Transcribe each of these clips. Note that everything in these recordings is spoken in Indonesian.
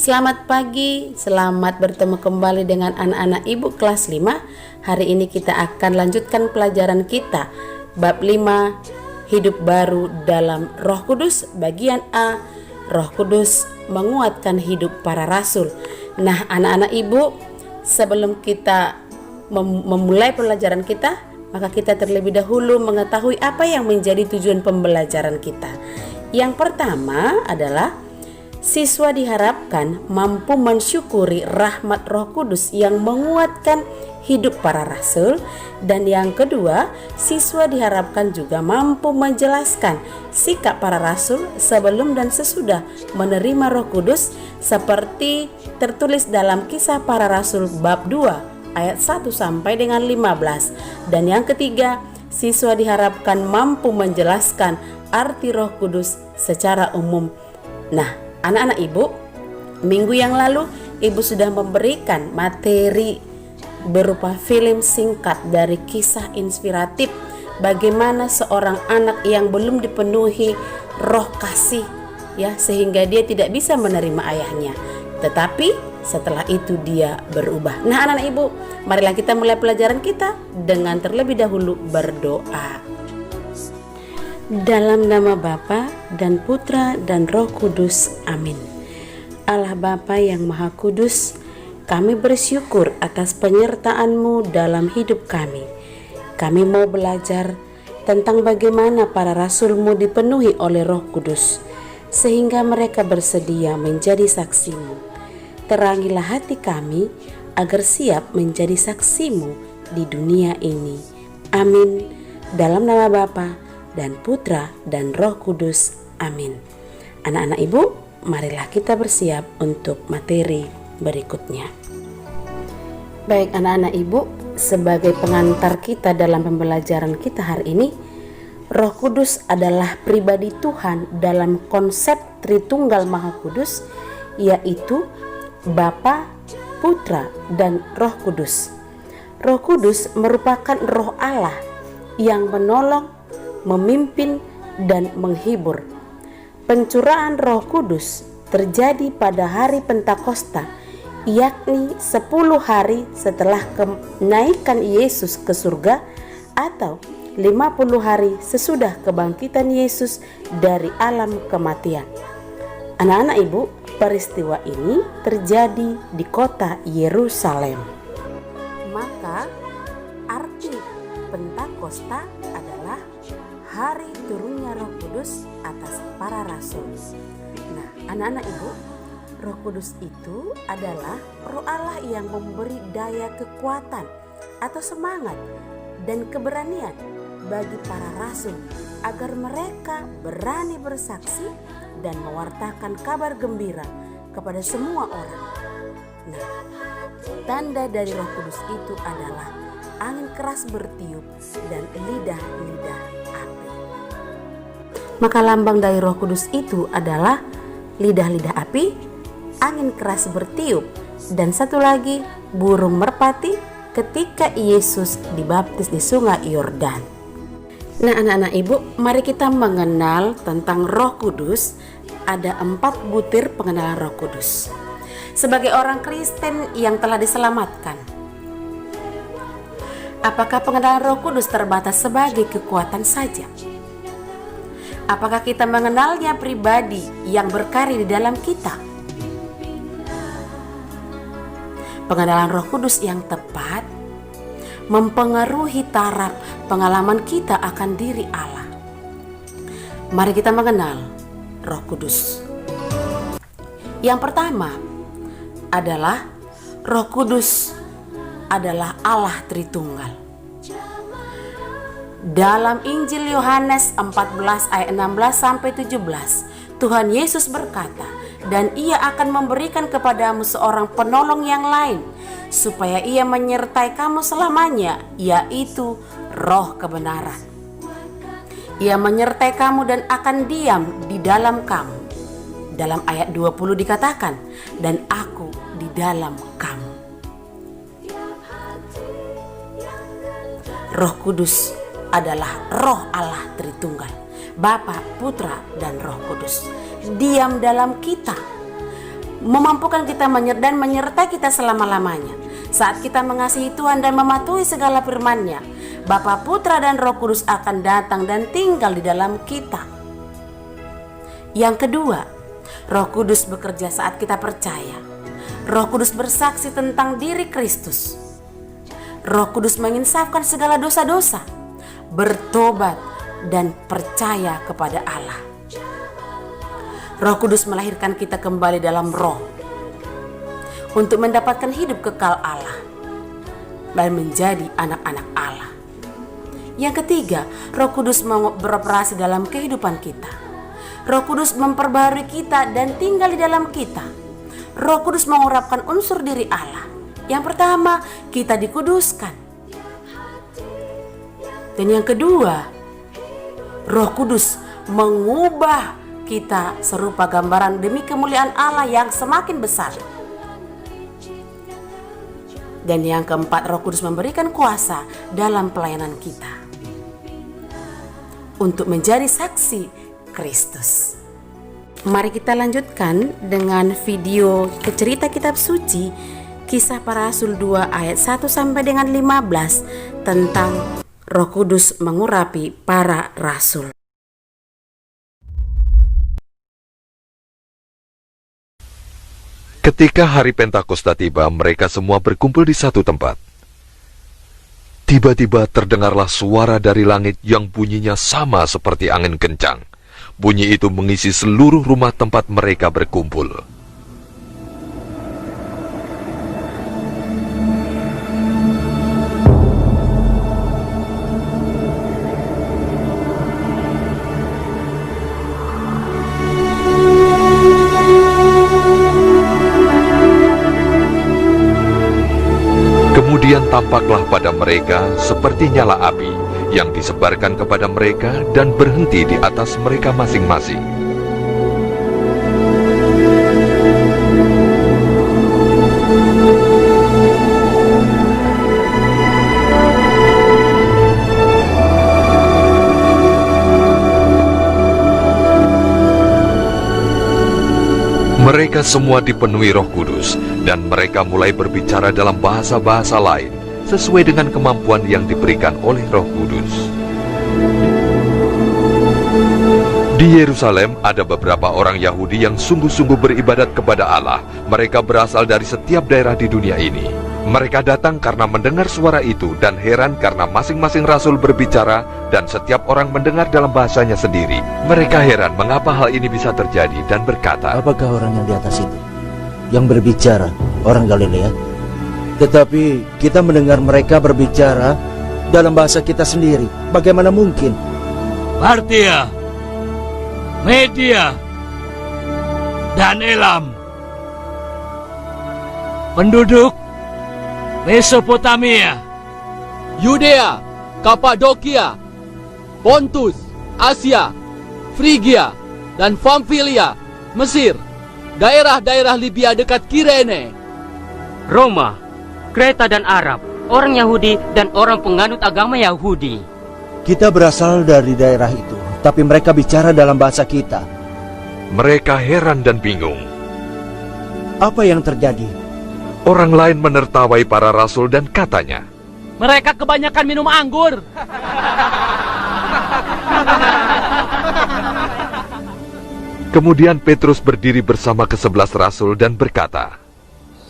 Selamat pagi, selamat bertemu kembali dengan anak-anak ibu kelas 5. Hari ini kita akan lanjutkan pelajaran kita bab 5, hidup baru dalam Roh Kudus, bagian A, Roh Kudus menguatkan hidup para rasul. Nah, anak-anak ibu, sebelum kita memulai pelajaran kita, maka kita terlebih dahulu mengetahui apa yang menjadi tujuan pembelajaran kita. Yang pertama adalah siswa diharapkan mampu mensyukuri rahmat Roh Kudus yang menguatkan hidup para rasul. Dan yang kedua, siswa diharapkan juga mampu menjelaskan sikap para rasul sebelum dan sesudah menerima Roh Kudus seperti tertulis dalam Kisah Para Rasul bab 2 ayat 1 sampai dengan 15. Dan yang ketiga, siswa diharapkan mampu menjelaskan arti Roh Kudus secara umum. Nah, anak-anak ibu, minggu yang lalu ibu sudah memberikan materi berupa film singkat dari kisah inspiratif bagaimana seorang anak yang belum dipenuhi roh kasih, ya, sehingga dia tidak bisa menerima ayahnya. Tetapi setelah itu dia berubah. Nah, anak-anak ibu, marilah kita mulai pelajaran kita dengan terlebih dahulu berdoa. Dalam nama Bapa dan Putra dan Roh Kudus, amin. Allah Bapa yang Maha Kudus, kami bersyukur atas penyertaan-Mu dalam hidup kami. Kami mau belajar tentang bagaimana para rasul-Mu dipenuhi oleh Roh Kudus, sehingga mereka bersedia menjadi saksi-Mu. Terangilah hati kami agar siap menjadi saksi-Mu di dunia ini. Amin. Dalam nama Bapa dan Putra dan Roh Kudus, amin. Anak-anak ibu, marilah kita bersiap untuk materi berikutnya. Baik anak-anak ibu, sebagai pengantar kita dalam pembelajaran kita hari ini, Roh Kudus adalah pribadi Tuhan dalam konsep Tritunggal Maha Kudus, yaitu Bapa, Putra, dan Roh Kudus. Roh Kudus merupakan roh Allah yang menolong, memimpin, dan menghibur. Pencurahan Roh Kudus terjadi pada hari Pentakosta, yakni 10 hari setelah kenaikan Yesus ke surga atau 50 hari sesudah kebangkitan Yesus dari alam kematian. Anak-anak ibu, peristiwa ini terjadi di kota Yerusalem. Maka arti Pentakosta adalah hari turunnya Roh Kudus atas para rasul. Nah, anak-anak ibu, Roh Kudus itu adalah roh Allah yang memberi daya kekuatan atau semangat dan keberanian bagi para rasul agar mereka berani bersaksi dan mewartakan kabar gembira kepada semua orang. Nah, tanda dari Roh Kudus itu adalah angin keras bertiup dan lidah-lidah api. Maka lambang dari Roh Kudus itu adalah lidah-lidah api, angin keras bertiup, dan satu lagi burung merpati ketika Yesus dibaptis di sungai Yordan. Nah, anak-anak ibu, mari kita mengenal tentang Roh Kudus. Ada 4 butir pengenalan Roh Kudus. Sebagai orang Kristen yang telah diselamatkan, apakah pengenalan Roh Kudus terbatas sebagai kekuatan saja? Apakah kita mengenalnya pribadi yang berkarya di dalam kita? Pengenalan Roh Kudus yang tepat mempengaruhi taraf pengalaman kita akan diri Allah. Mari kita mengenal Roh Kudus. Yang pertama adalah Roh Kudus adalah Allah Tritunggal. Dalam Injil Yohanes 14 ayat 16 sampai 17, Tuhan Yesus berkata, "Dan ia akan memberikan kepadamu seorang penolong yang lain, supaya ia menyertai kamu selamanya, yaitu Roh kebenaran. Ia menyertai kamu dan akan diam di dalam kamu." Dalam ayat 20 dikatakan, "Dan aku di dalam kamu." Roh Kudus adalah roh Allah Tritunggal, Bapa, Putra, dan Roh Kudus. Diam dalam kita, memampukan kita dan menyertai kita selama-lamanya. Saat kita mengasihi Tuhan dan mematuhi segala firman-Nya, Bapa, Putra, dan Roh Kudus akan datang dan tinggal di dalam kita. Yang kedua, Roh Kudus bekerja saat kita percaya. Roh Kudus bersaksi tentang diri Kristus. Roh Kudus menginsafkan segala dosa-dosa, bertobat, dan percaya kepada Allah. Roh Kudus melahirkan kita kembali dalam roh untuk mendapatkan hidup kekal Allah dan menjadi anak-anak Allah. Yang ketiga, Roh Kudus beroperasi dalam kehidupan kita. Roh Kudus memperbarui kita dan tinggal di dalam kita. Roh Kudus mengurapkan unsur diri Allah. Yang pertama, kita dikuduskan. Dan yang kedua, Roh Kudus mengubah kita serupa gambaran demi kemuliaan Allah yang semakin besar. Dan yang keempat, Roh Kudus memberikan kuasa dalam pelayanan kita untuk menjadi saksi Kristus. Mari kita lanjutkan dengan video cerita kitab suci Kisah Para Rasul 2 ayat 1 sampai dengan 15 tentang Roh Kudus mengurapi para rasul. Ketika hari Pentakosta tiba, mereka semua berkumpul di satu tempat. Tiba-tiba terdengarlah suara dari langit yang bunyinya sama seperti angin kencang. Bunyi itu mengisi seluruh rumah tempat mereka berkumpul. Kemudian tampaklah pada mereka seperti nyala api yang disebarkan kepada mereka dan berhenti di atas mereka masing-masing. Mereka semua dipenuhi Roh Kudus dan mereka mulai berbicara dalam bahasa-bahasa lain sesuai dengan kemampuan yang diberikan oleh Roh Kudus. Di Yerusalem ada beberapa orang Yahudi yang sungguh-sungguh beribadat kepada Allah. Mereka berasal dari setiap daerah di dunia ini. Mereka datang karena mendengar suara itu dan heran karena masing-masing rasul berbicara dan setiap orang mendengar dalam bahasanya sendiri. Mereka heran mengapa hal ini bisa terjadi dan berkata, apakah orang yang di atas itu yang berbicara orang Galilea? Tetapi kita mendengar mereka berbicara dalam bahasa kita sendiri. Bagaimana mungkin? Partia, Media, dan Elam, penduduk Mesopotamia, Yudea, Kapadokia, Pontus, Asia, Frigia, dan Pamfilia, Mesir, daerah-daerah Libya dekat Kirene, Roma, Kreta dan Arab, orang Yahudi dan orang penganut agama Yahudi. Kita berasal dari daerah itu, tapi mereka bicara dalam bahasa kita. Mereka heran dan bingung. Apa yang terjadi? Orang lain menertawai para rasul dan katanya, mereka kebanyakan minum anggur. Kemudian Petrus berdiri bersama ke-11 rasul dan berkata,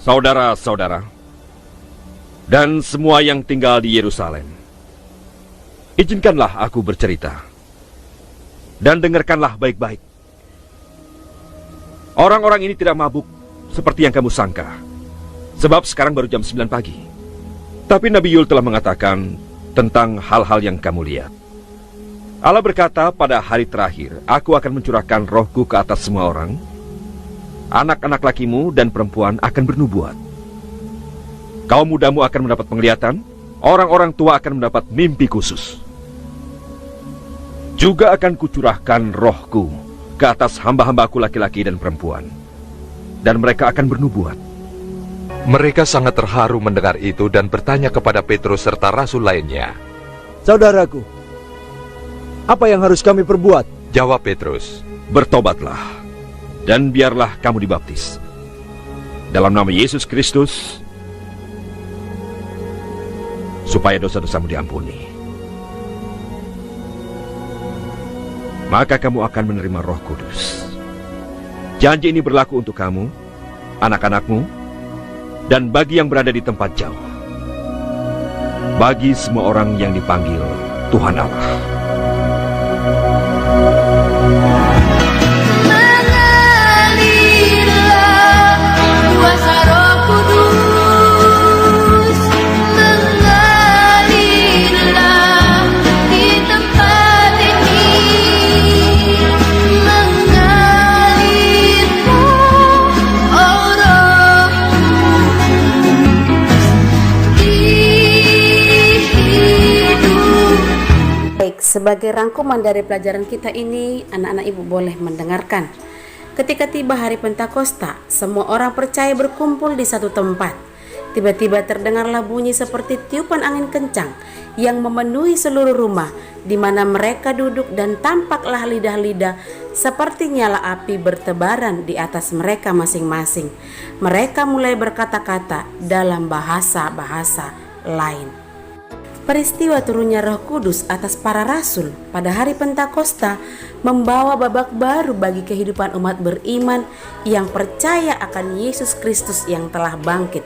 saudara-saudara, dan semua yang tinggal di Yerusalem, izinkanlah aku bercerita, dan dengarkanlah baik-baik. Orang-orang ini tidak mabuk seperti yang kamu sangka, sebab sekarang baru jam 9 pagi. Tapi Nabi Yul telah mengatakan tentang hal-hal yang kamu lihat. Allah berkata, pada hari terakhir, aku akan mencurahkan rohku ke atas semua orang. Anak-anak lakimu dan perempuan akan bernubuat. Kaum mudamu akan mendapat penglihatan, orang-orang tua akan mendapat mimpi khusus. Juga akan kucurahkan rohku ke atas hamba-hambaku laki-laki dan perempuan, dan mereka akan bernubuat. Mereka sangat terharu mendengar itu dan bertanya kepada Petrus serta rasul lainnya, saudaraku, apa yang harus kami perbuat? Jawab Petrus, bertobatlah, dan biarlah kamu dibaptis, dalam nama Yesus Kristus, supaya dosa-dosamu diampuni. Maka kamu akan menerima Roh Kudus. Janji ini berlaku untuk kamu, anak-anakmu, dan bagi yang berada di tempat jauh. Bagi semua orang yang dipanggil Tuhan Allah. Mengalirlah kuasa Roh Kudus, mengalirlah di tempat ini, mengalirlah, oh Roh Kudus, di hidup. Baik, sebagai rangkuman dari pelajaran kita ini, anak-anak ibu boleh mendengarkan. Ketika tiba hari Pentakosta, semua orang percaya berkumpul di satu tempat. Tiba-tiba terdengarlah bunyi seperti tiupan angin kencang yang memenuhi seluruh rumah di mana mereka duduk, dan tampaklah lidah-lidah seperti nyala api bertebaran di atas mereka masing-masing. Mereka mulai berkata-kata dalam bahasa-bahasa lain. Peristiwa turunnya Roh Kudus atas para rasul pada hari Pentakosta membawa babak baru bagi kehidupan umat beriman yang percaya akan Yesus Kristus yang telah bangkit.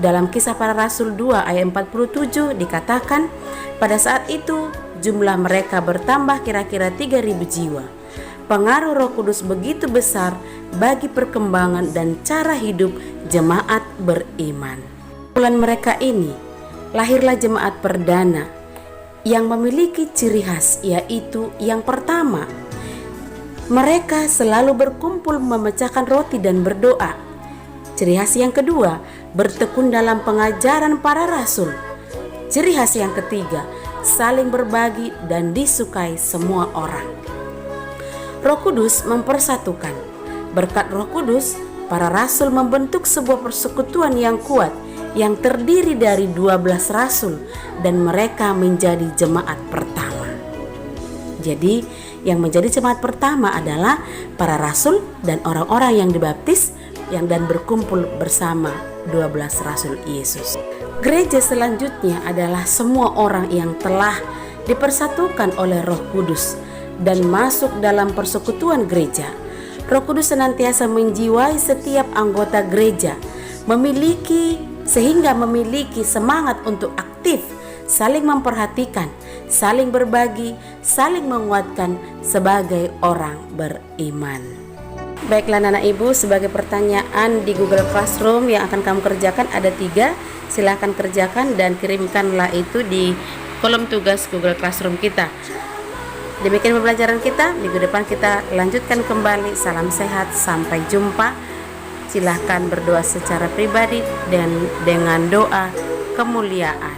Dalam Kisah Para Rasul 2 ayat 47 dikatakan, pada saat itu jumlah mereka bertambah kira-kira 3.000 jiwa. Pengaruh Roh Kudus begitu besar bagi perkembangan dan cara hidup jemaat beriman. Bulan mereka ini lahirlah jemaat perdana yang memiliki ciri khas, yaitu yang pertama, mereka selalu berkumpul memecahkan roti dan berdoa. Ciri khas yang kedua, bertekun dalam pengajaran para rasul. Ciri khas yang ketiga, saling berbagi dan disukai semua orang. Roh Kudus mempersatukan. Berkat Roh Kudus, para rasul membentuk sebuah persekutuan yang kuat yang terdiri dari 12 rasul, dan mereka menjadi jemaat pertama. Jadi yang menjadi jemaat pertama adalah para rasul dan orang-orang yang dibaptis dan berkumpul bersama 12 rasul Yesus. Gereja selanjutnya adalah semua orang yang telah dipersatukan oleh Roh Kudus dan masuk dalam persekutuan gereja. Roh Kudus senantiasa menjiwai setiap anggota gereja, sehingga memiliki semangat untuk aktif, saling memperhatikan, saling berbagi, saling menguatkan sebagai orang beriman. Baiklah anak ibu, sebagai pertanyaan di Google Classroom yang akan kamu kerjakan ada 3. Silahkan kerjakan dan kirimkanlah itu di kolom tugas Google Classroom kita. Demikian pembelajaran kita. Minggu depan kita lanjutkan kembali. Salam sehat, sampai jumpa. Silahkan berdoa secara pribadi dan dengan doa kemuliaan.